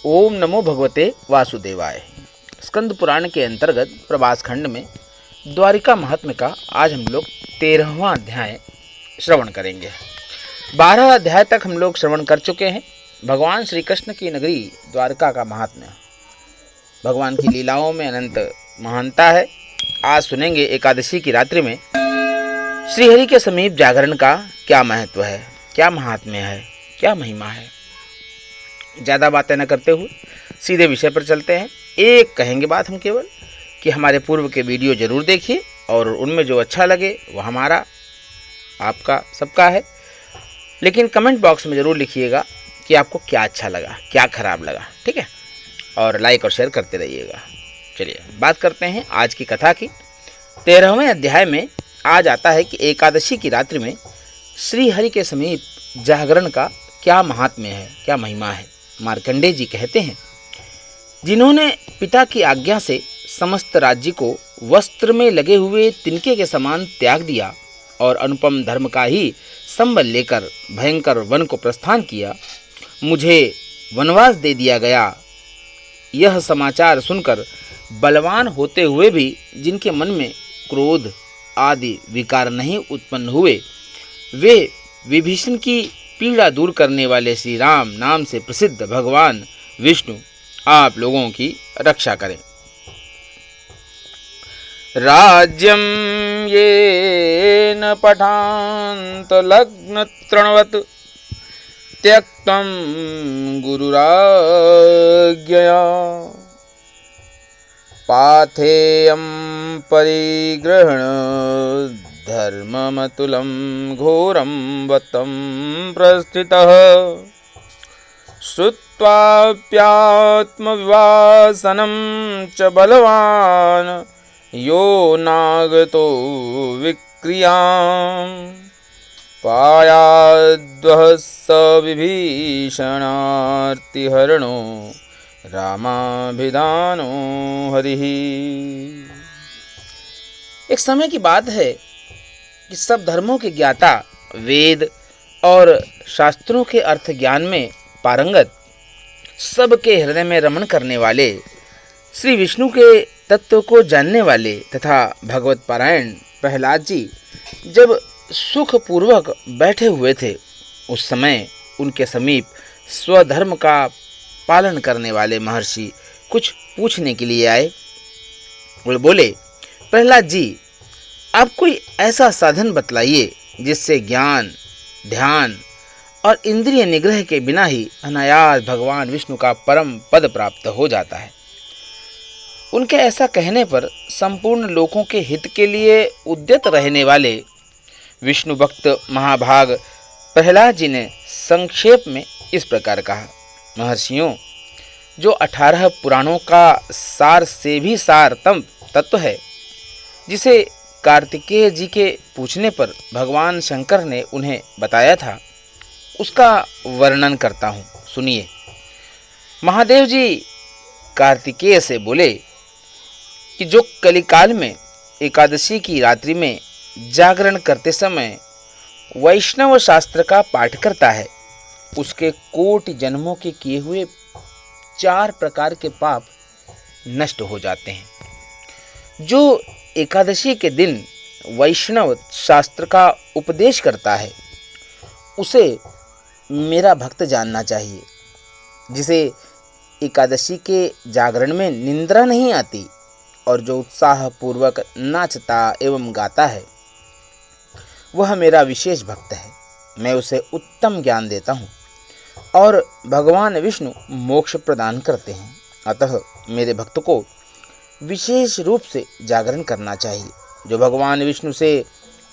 ओम नमो भगवते वासुदेवाय। स्कंद पुराण के अंतर्गत प्रभास खंड में द्वारिका महात्म्य का आज हम लोग 13वां अध्याय श्रवण करेंगे। 12 अध्याय तक हम लोग श्रवण कर चुके हैं। भगवान श्री कृष्ण की नगरी द्वारका का महात्म्य, भगवान की लीलाओं में अनंत महानता है। आज सुनेंगे एकादशी की रात्रि में श्रीहरि के समीप जागरण का क्या महत्व है, क्या महात्म्य है, क्या महिमा है। ज़्यादा बातें न करते हुए सीधे विषय पर चलते हैं। एक कहेंगे बात हम केवल कि हमारे पूर्व के वीडियो ज़रूर देखिए और उनमें जो अच्छा लगे वो हमारा, आपका, सबका है। लेकिन कमेंट बॉक्स में ज़रूर लिखिएगा कि आपको क्या अच्छा लगा, क्या खराब लगा, ठीक है। और लाइक और शेयर करते रहिएगा। चलिए बात करते हैं आज की कथा की। 13वें अध्याय में आज आता है कि एकादशी की रात्रि में श्री हरि के समीप जागरण का क्या महात्म्य है, क्या महिमा है। मार्कंडेय जी कहते हैं, जिन्होंने पिता की आज्ञा से समस्त राज्य को वस्त्र में लगे हुए तिनके के समान त्याग दिया और अनुपम धर्म का ही संबल लेकर भयंकर वन को प्रस्थान किया, मुझे वनवास दे दिया गया। यह समाचार सुनकर बलवान होते हुए भी जिनके मन में क्रोध आदि विकार नहीं उत्पन्न हुए, वे विभीषण की पीड़ा दूर करने वाले श्री राम नाम से प्रसिद्ध भगवान विष्णु आप लोगों की रक्षा करें। राज्यम ये न पठांत लग्न तृणवत त्यक्तम गुरुराज्ञया पाथेयं परिग्रहण धर्ममतुलं घोरं वतं प्रस्थितः श्रुत्वाप्यात्मविवासनं च बलवान् यो नागतो विक्रियां पायाद्वः स विभीषणार्तिहरणो रामाभिधानो हरिः। एक समय की बात है कि सब धर्मों के ज्ञाता, वेद और शास्त्रों के अर्थ ज्ञान में पारंगत, सबके हृदय में रमण करने वाले, श्री विष्णु के तत्व को जानने वाले तथा भगवत पारायण प्रहलाद जी जब सुखपूर्वक बैठे हुए थे, उस समय उनके समीप स्वधर्म का पालन करने वाले महर्षि कुछ पूछने के लिए आए। वो बोले, प्रहलाद जी, आप कोई ऐसा साधन बतलाइए जिससे ज्ञान, ध्यान और इंद्रिय निग्रह के बिना ही अनायास भगवान विष्णु का परम पद प्राप्त हो जाता है। उनके ऐसा कहने पर संपूर्ण लोकों के हित के लिए उद्यत रहने वाले विष्णु भक्त महाभाग प्रहलाद जी ने संक्षेप में इस प्रकार कहा, महर्षियों, जो 18 पुराणों का सार से भी सारतम तत्व है, जिसे कार्तिकेय जी के पूछने पर भगवान शंकर ने उन्हें बताया था, उसका वर्णन करता हूँ, सुनिए। महादेव जी कार्तिकेय से बोले कि जो कलिकाल में एकादशी की रात्रि में जागरण करते समय वैष्णव शास्त्र का पाठ करता है, उसके कोटि जन्मों के किए हुए 4 प्रकार के पाप नष्ट हो जाते हैं। जो एकादशी के दिन वैष्णव शास्त्र का उपदेश करता है, उसे मेरा भक्त जानना चाहिए। जिसे एकादशी के जागरण में निंद्रा नहीं आती और जो उत्साह पूर्वक नाचता एवं गाता है, वह मेरा विशेष भक्त है। मैं उसे उत्तम ज्ञान देता हूँ और भगवान विष्णु मोक्ष प्रदान करते हैं। अतः मेरे भक्त को विशेष रूप से जागरण करना चाहिए। जो भगवान विष्णु से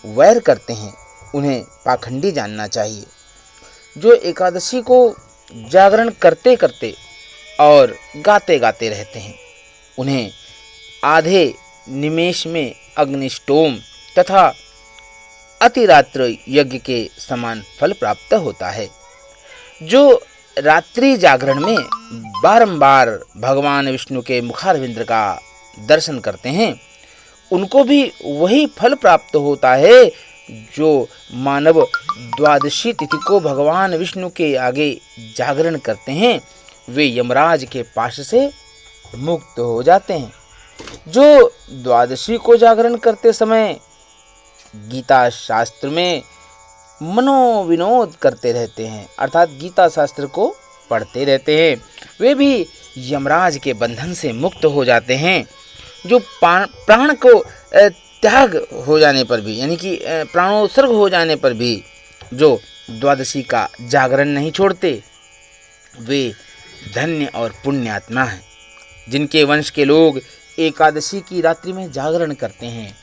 वैर करते हैं, उन्हें पाखंडी जानना चाहिए। जो एकादशी को जागरण करते करते और गाते गाते रहते हैं, उन्हें आधे निमेष में अग्निष्टोम तथा अतिरात्र यज्ञ के समान फल प्राप्त होता है। जो रात्रि जागरण में बारंबार भगवान विष्णु के मुखारविंद का दर्शन करते हैं, उनको भी वही फल प्राप्त होता है जो मानव द्वादशी तिथि को भगवान विष्णु के आगे जागरण करते हैं, वे यमराज के पाश से मुक्त हो जाते हैं। जो द्वादशी को जागरण करते समय गीता शास्त्र में मनोविनोद करते रहते हैं, अर्थात गीता शास्त्र को पढ़ते रहते हैं, वे भी यमराज के बंधन से मुक्त हो जाते हैं। जो प्राण को त्याग हो जाने पर भी, यानी कि प्राणोत्सर्ग हो जाने पर भी जो द्वादशी का जागरण नहीं छोड़ते, वे धन्य और पुण्य आत्मा हैं। जिनके वंश के लोग एकादशी की रात्रि में जागरण करते हैं,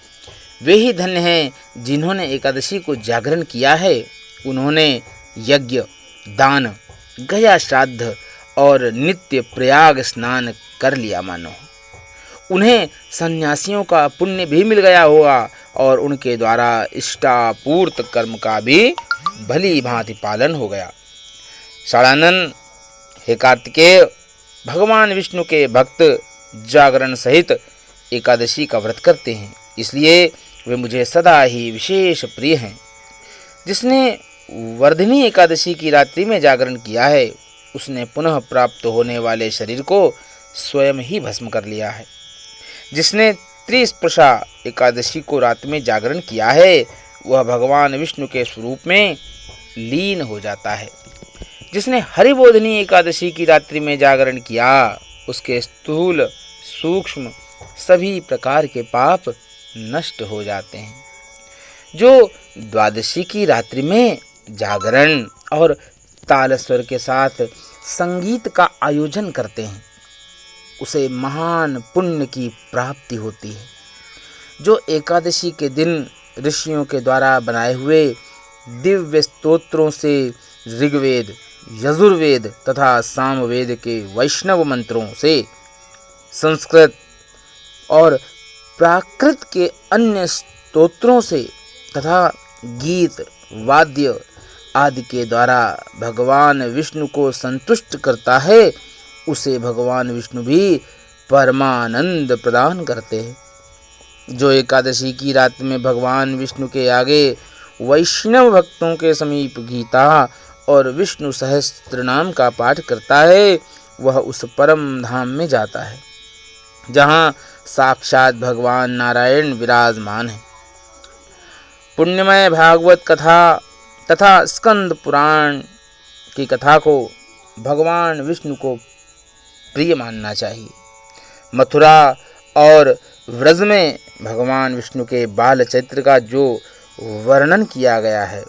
वे ही धन्य हैं जिन्होंने एकादशी को जागरण किया है। उन्होंने यज्ञ, दान, गया श्राद्ध और नित्य प्रयाग स्नान कर लिया मानो। उन्हें सन्यासियों का पुण्य भी मिल गया होगा और उनके द्वारा इष्टापूर्त कर्म का भी भली भांति पालन हो गया। षडानन, हे कार्तिकेय, भगवान विष्णु के भक्त जागरण सहित एकादशी का व्रत करते हैं, इसलिए वे मुझे सदा ही विशेष प्रिय हैं। जिसने वर्धिनी एकादशी की रात्रि में जागरण किया है, उसने पुनः प्राप्त होने वाले शरीर को स्वयं ही भस्म कर लिया है। जिसने त्रिस्पर्शा एकादशी को रात में जागरण किया है, वह भगवान विष्णु के स्वरूप में लीन हो जाता है। जिसने हरिबोधिनी एकादशी की रात्रि में जागरण किया, उसके स्थूल सूक्ष्म सभी प्रकार के पाप नष्ट हो जाते हैं। जो द्वादशी की रात्रि में जागरण और तालस्वर के साथ संगीत का आयोजन करते हैं, उसे महान पुण्य की प्राप्ति होती है। जो एकादशी के दिन ऋषियों के द्वारा बनाए हुए दिव्य स्तोत्रों से ऋग्वेद, यजुर्वेद तथा सामवेद के वैष्णव मंत्रों से संस्कृत और प्राकृत के अन्य स्तोत्रों से तथा गीत, वाद्य आदि के द्वारा भगवान विष्णु को संतुष्ट करता है, उसे भगवान विष्णु भी परमानंद प्रदान करते हैं। जो एकादशी की रात में भगवान विष्णु के आगे वैष्णव भक्तों के समीप गीता और विष्णु सहस्त्र नाम का पाठ करता है, वह उस परम धाम में जाता है जहाँ साक्षात भगवान नारायण विराजमान है। पुण्यमय भागवत कथा तथा स्कंद पुराण की कथा को भगवान विष्णु को प्रिय मानना चाहिए। मथुरा और व्रज में भगवान विष्णु के बाल चरित्र का जो वर्णन किया गया है,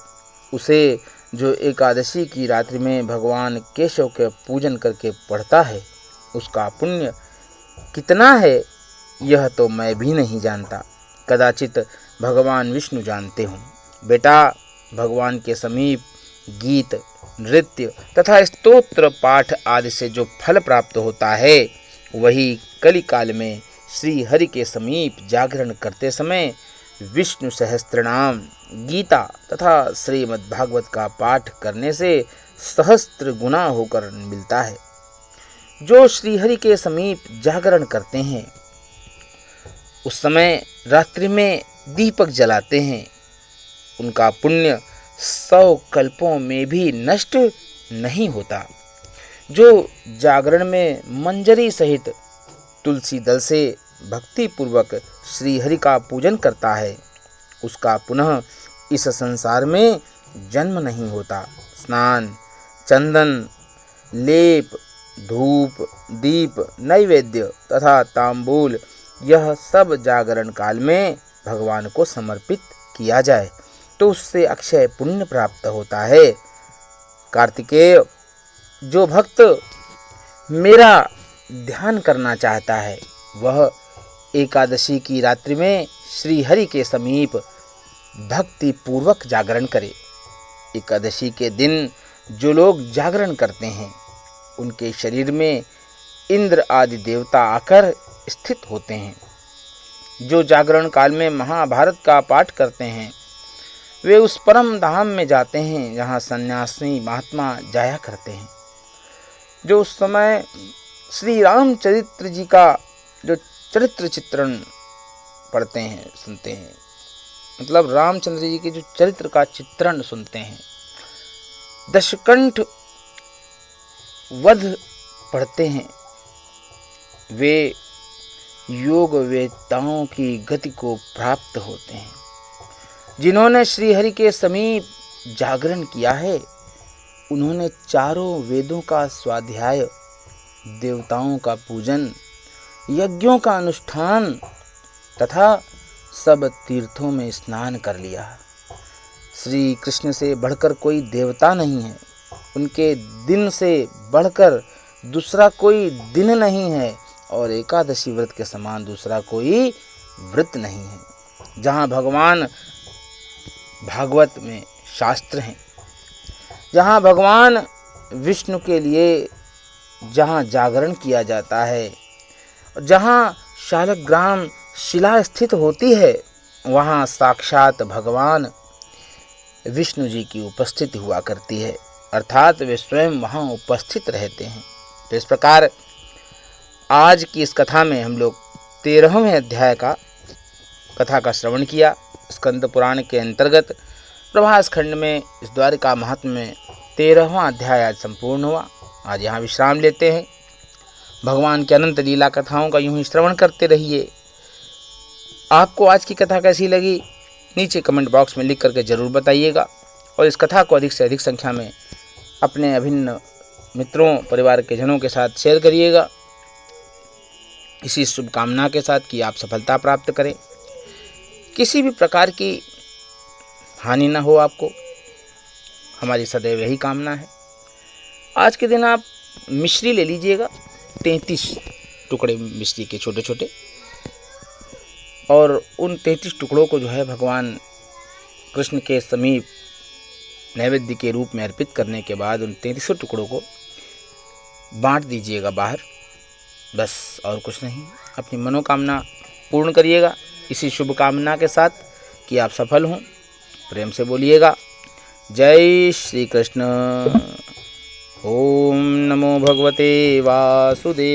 उसे जो एकादशी की रात्रि में भगवान केशव के पूजन करके पढ़ता है, उसका पुण्य कितना है यह तो मैं भी नहीं जानता, कदाचित भगवान विष्णु जानते हों। बेटा, भगवान के समीप गीत, नृत्य तथा स्तोत्र पाठ आदि से जो फल प्राप्त होता है, वही कलिकाल में श्री हरि के समीप जागरण करते समय विष्णु सहस्त्रनाम, गीता तथा श्रीमद् भागवत का पाठ करने से सहस्त्र गुना होकर मिलता है। जो श्रीहरि के समीप जागरण करते हैं, उस समय रात्रि में दीपक जलाते हैं, उनका पुण्य 100 कल्पों में भी नष्ट नहीं होता। जो जागरण में मंजरी सहित तुलसी दल से भक्ति पूर्वक श्रीहरि का पूजन करता है, उसका पुनः इस संसार में जन्म नहीं होता। स्नान, चंदन, लेप, धूप, दीप, नैवेद्य तथा तांबूल, यह सब जागरण काल में भगवान को समर्पित किया जाए तो उससे अक्षय पुण्य प्राप्त होता है। कार्तिकेय, जो भक्त मेरा ध्यान करना चाहता है, वह एकादशी की रात्रि में श्री हरि के समीप भक्ति पूर्वक जागरण करे। एकादशी के दिन जो लोग जागरण करते हैं, उनके शरीर में इंद्र आदि देवता आकर स्थित होते हैं। जो जागरण काल में महाभारत का पाठ करते हैं, वे उस परम धाम में जाते हैं जहाँ सन्यासी महात्मा जाया करते हैं। जो उस समय श्री रामचरित्र जी का जो चरित्र चित्रण पढ़ते हैं, सुनते हैं, मतलब रामचंद्र जी के जो चरित्र का चित्रण सुनते हैं, दशकंठ वध पढ़ते हैं वे योग वेत्ताओं की गति को प्राप्त होते हैं। जिन्होंने श्रीहरि के समीप जागरण किया है उन्होंने चारों वेदों का स्वाध्याय, देवताओं का पूजन, यज्ञों का अनुष्ठान तथा सब तीर्थों में स्नान कर लिया। श्री कृष्ण से बढ़कर कोई देवता नहीं है, उनके दिन से बढ़कर दूसरा कोई दिन नहीं है और एकादशी व्रत के समान दूसरा कोई व्रत नहीं है। जहाँ भगवान भागवत में शास्त्र हैं, जहाँ भगवान विष्णु के लिए जहाँ जागरण किया जाता है, जहाँ शालग्राम शिला स्थित होती है, वहाँ साक्षात भगवान विष्णु जी की उपस्थिति हुआ करती है, अर्थात वे स्वयं वहाँ उपस्थित रहते हैं। तो इस प्रकार आज की इस कथा में हम लोग 13वें अध्याय का कथा का श्रवण किया। स्कंद पुराण के अंतर्गत प्रभास खंड में इस द्वारिका महात्म्य में 13वां अध्याय आज संपूर्ण हुआ। आज यहाँ विश्राम लेते हैं। भगवान के अनंत लीला कथाओं का यूं ही श्रवण करते रहिए। आपको आज की कथा कैसी लगी नीचे कमेंट बॉक्स में लिख करके ज़रूर बताइएगा और इस कथा को अधिक से अधिक संख्या में अपने अभिन्न मित्रों, परिवार के जनों के साथ शेयर करिएगा। इसी शुभकामना के साथ कि आप सफलता प्राप्त करें, किसी भी प्रकार की हानि न हो आपको, हमारी सदैव यही कामना है। आज के दिन आप मिश्री ले लीजिएगा, 33 टुकड़े मिश्री के छोटे छोटे, और उन 33 टुकड़ों को जो है भगवान कृष्ण के समीप नैवेद्य के रूप में अर्पित करने के बाद उन 33 टुकड़ों को बांट दीजिएगा बाहर, बस और कुछ नहीं। अपनी मनोकामना पूर्ण करिएगा इसी शुभ कामना के साथ कि आप सफल हों। प्रेम से बोलिएगा जय श्री कृष्ण। ओम नमो भगवते वासुदेवाय।